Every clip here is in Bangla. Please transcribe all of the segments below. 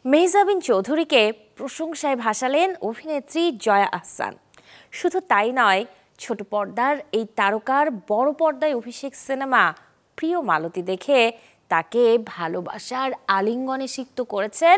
মেহজাবিন চৌধুরীকে প্রশংসায় ভাসালেন অভিনেত্রী জয়া আহসান। শুধু তাই নয়, ছোট পর্দার এই তারকার বড় পর্দায় অভিষেক সিনেমা প্রিয় মালতী দেখে তাকে ভালোবাসার আলিঙ্গনে সিক্ত করেছেন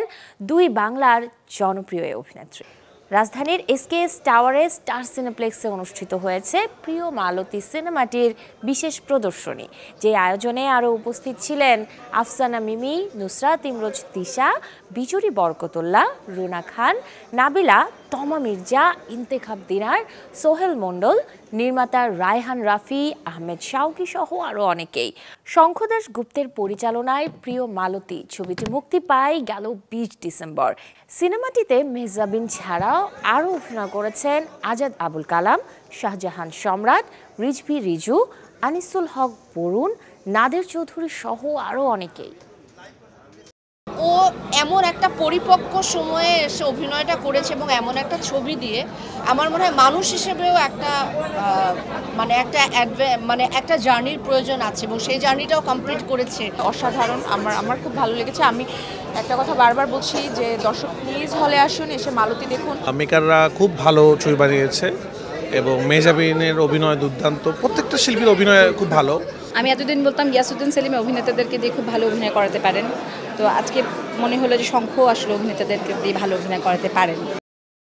দুই বাংলার জনপ্রিয় এই অভিনেত্রী। রাজধানীর এসকেএস টাওয়ারে স্টার সিনেপ্লেক্সে অনুষ্ঠিত হয়েছে প্রিয় মালতী সিনেমাটির বিশেষ প্রদর্শনী, যে আয়োজনে আরও উপস্থিত ছিলেন আফসানা মিমি, নুসরাত ইমরোজ তিশা, বিজুরি বরকতুল্লাহ, রুনা খান, নাবিলা, তমা মির্জা, ইন্তেখাব দিনার, সোহেল মণ্ডল, নির্মাতা রায়হান রাফি, আহমেদ শাওকি সহ আরও অনেকেই। শঙ্খদাস গুপ্তের পরিচালনায় প্রিয় মালতী ছবিটি মুক্তি পায় গেল 20 ডিসেম্বর। সিনেমাটিতে মেহজাবিন ছাড়াও আরও অভিনয় করেছেন আজাদ আবুল কালাম, শাহজাহান সম্রাট, রিজভী রিজু, আনিসুল হক বরুণ, নাদের চৌধুরী সহ আরও অনেকেই। ও এমন একটা পরিপক্ক সময়ে এসে অভিনয়টা করেছে এবং এমন একটা ছবি দিয়ে আমার মনে হয় মানুষ হিসেবেও একটা জার্নির প্রয়োজন আছে এবং সেই জার্নিটাও কমপ্লিট করেছে। অসাধারণ। আমার খুব ভালো লেগেছে। আমি একটা কথা বারবার বলছি যে দর্শক প্লিজ হলে আসুন, এসে মালতী দেখুন। মেকাররা খুব ভালো ছবি বানিয়েছে এবং মেহজাবিনের অভিনয় দুর্দান্ত, প্রত্যেকটা শিল্পীর অভিনয় খুব ভালো। আমি এতদিন বলতাম গিয়াসউদ্দিন সেলিম অভিনেতাদেরকে দিয়ে খুব ভালো অভিনয় করাতে পারেন, তো আজকে মনে হলো যে শঙ্খ আসলে অভিনেতাদেরকে দিয়ে ভালো অভিনয় করাতে পারেন।